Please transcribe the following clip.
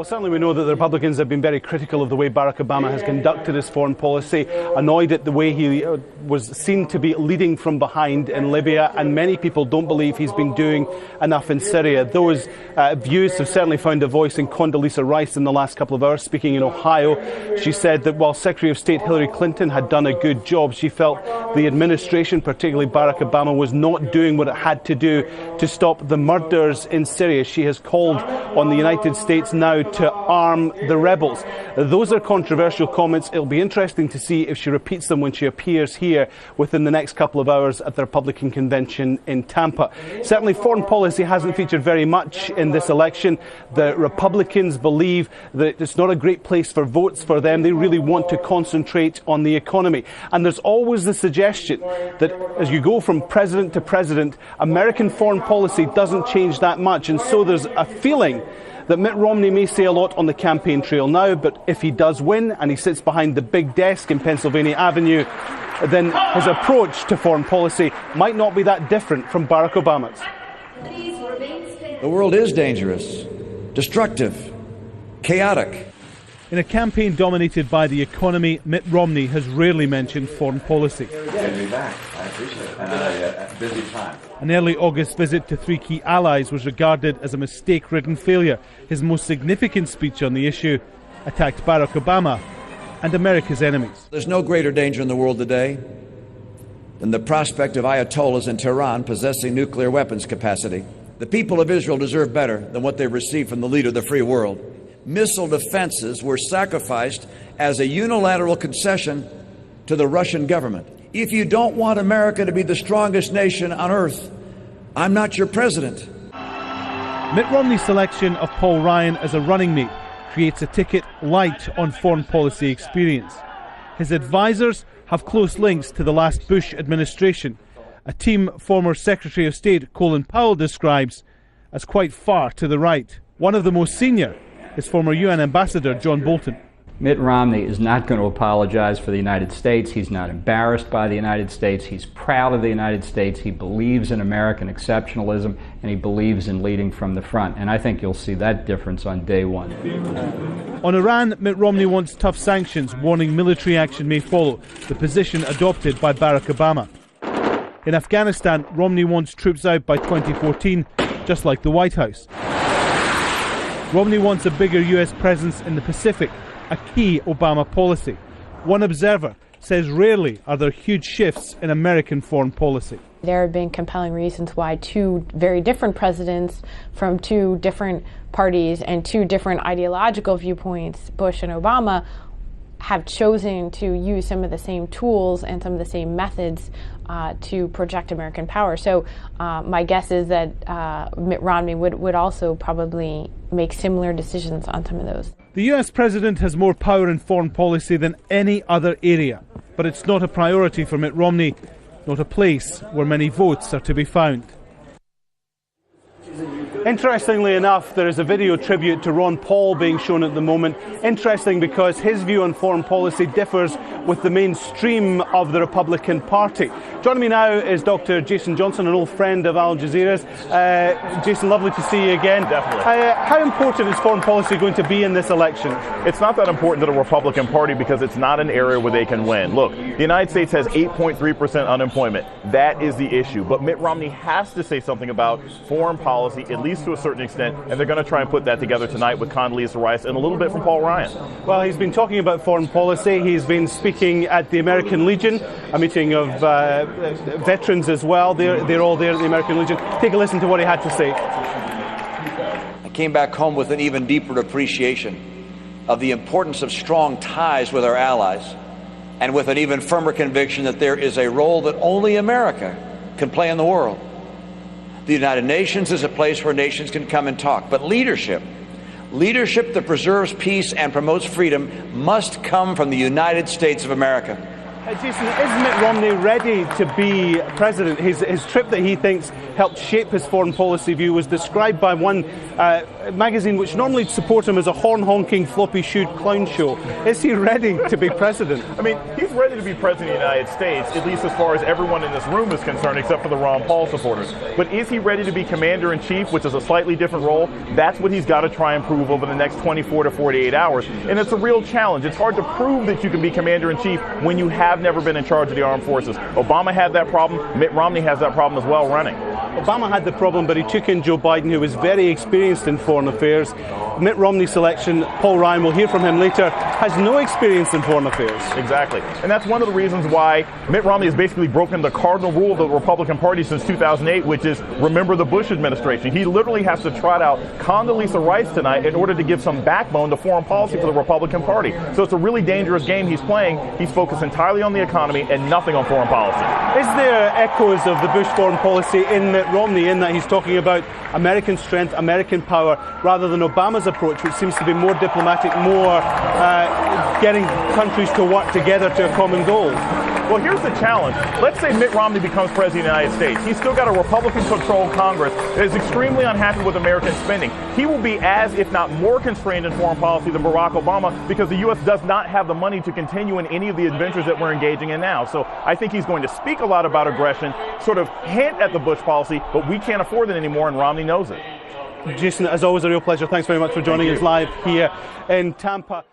Well, certainly we know that the Republicans have been very critical of the way Barack Obama has conducted his foreign policy, annoyed at the way he was seen to be leading from behind in Libya, and many people don't believe he's been doing enough in Syria. Those views have certainly found a voice in Condoleezza Rice in the last couple of hours, speaking in Ohio. She said that while Secretary of State Hillary Clinton had done a good job, she felt the administration, particularly Barack Obama, was not doing what it had to do to stop the murders in Syria. She has called on the United States now to arm the rebels. Those are controversial comments. It'll be interesting to see if she repeats them when she appears here within the next couple of hours at the Republican convention in Tampa. Certainly foreign policy hasn't featured very much in this election. The Republicans believe that it's not a great place for votes for them. They really want to concentrate on the economy. And there's always the suggestion that as you go from president to president, American foreign policy doesn't change that much. And so there's a feeling that Mitt Romney may say a lot on the campaign trail now, but if he does win and he sits behind the big desk in Pennsylvania Avenue, then his approach to foreign policy might not be that different from Barack Obama's. The world is dangerous, destructive, chaotic. In a campaign dominated by the economy, Mitt Romney has rarely mentioned foreign policy. Good to be back. I appreciate it. And a busy time. An early August visit to three key allies was regarded as a mistake-ridden failure. His most significant speech on the issue attacked Barack Obama and America's enemies. There's no greater danger in the world today than the prospect of Ayatollahs in Tehran possessing nuclear weapons capacity. The people of Israel deserve better than what they've received from the leader of the free world. Missile defenses were sacrificed as a unilateral concession to the Russian government. If you don't want America to be the strongest nation on earth, I'm not your president. Mitt Romney's selection of Paul Ryan as a running mate creates a ticket light on foreign policy experience. His advisors have close links to the last Bush administration, a team former Secretary of State Colin Powell describes as quite far to the right. One of the most senior is former UN Ambassador John Bolton. Mitt Romney is not going to apologize for the United States. He's not embarrassed by the United States. He's proud of the United States. He believes in American exceptionalism, and he believes in leading from the front. And I think you'll see that difference on day one. On Iran, Mitt Romney wants tough sanctions, warning military action may follow, the position adopted by Barack Obama. In Afghanistan, Romney wants troops out by 2014, just like the White House. Romney wants a bigger US presence in the Pacific, a key Obama policy. One observer says rarely are there huge shifts in American foreign policy. There have been compelling reasons why two very different presidents from two different parties and two different ideological viewpoints, Bush and Obama, have chosen to use some of the same tools and some of the same methods to project American power. So my guess is that Mitt Romney would also probably make similar decisions on some of those. The US president has more power in foreign policy than any other area, but it's not a priority for Mitt Romney, not a place where many votes are to be found. Interestingly enough, there is a video tribute to Ron Paul being shown at the moment. Interesting because his view on foreign policy differs with the mainstream of the Republican Party. Joining me now is Dr. Jason Johnson, an old friend of Al Jazeera's. Jason, lovely to see you again. Definitely. How important is foreign policy going to be in this election? It's not that important to the Republican Party because it's not an area where they can win. Look, the United States has 8.3% unemployment. That is the issue. But Mitt Romney has to say something about foreign policy, at least to a certain extent, and they're going to try and put that together tonight with Condoleezza Rice and a little bit from Paul Ryan. Well, he's been talking about foreign policy. He's been speaking at the American Legion, a meeting of veterans as well. They're all there at the American Legion. Take a listen to what he had to say. I came back home with an even deeper appreciation of the importance of strong ties with our allies, and with an even firmer conviction that there is a role that only America can play in the world. The United Nations is a place where nations can come and talk, but leadership that preserves peace and promotes freedom must come from the United States of America. Jason, is Mitt Romney ready to be president? His trip that he thinks helped shape his foreign policy view was described by one magazine which normally support him as a horn-honking, floppy-shoed clown show. Is he ready to be president? I mean, he's ready to be president of the United States, at least as far as everyone in this room is concerned, except for the Ron Paul supporters. But is he ready to be commander-in-chief, which is a slightly different role? That's what he's got to try and prove over the next 24 to 48 hours. And it's a real challenge. It's hard to prove that you can be commander-in-chief when you have never been in charge of the armed forces. Obama had that problem. Mitt Romney has that problem as well running. Obama had the problem, but he took in Joe Biden, who was very experienced in foreign affairs. Mitt Romney's selection, Paul Ryan, we'll hear from him later, has no experience in foreign affairs. Exactly. And that's one of the reasons why Mitt Romney has basically broken the cardinal rule of the Republican Party since 2008, which is remember the Bush administration. He literally has to trot out Condoleezza Rice tonight in order to give some backbone to foreign policy for the Republican Party. So it's a really dangerous game he's playing. He's focused entirely on the economy and nothing on foreign policy. Is there echoes of the Bush foreign policy in Mitt Romney, in that he's talking about American strength, American power, rather than Obama's approach, which seems to be more diplomatic, more getting countries to work together to a common goal? Well, here's the challenge. Let's say Mitt Romney becomes president of the United States. He's still got a Republican-controlled Congress that is extremely unhappy with American spending. He will be as, if not more, constrained in foreign policy than Barack Obama because the U.S. does not have the money to continue in any of the adventures that we're engaging in now. So I think he's going to speak a lot about aggression, sort of hint at the Bush policy, but we can't afford it anymore, and Romney knows it. Jason, as always, a real pleasure. Thanks very much for joining us live here in Tampa.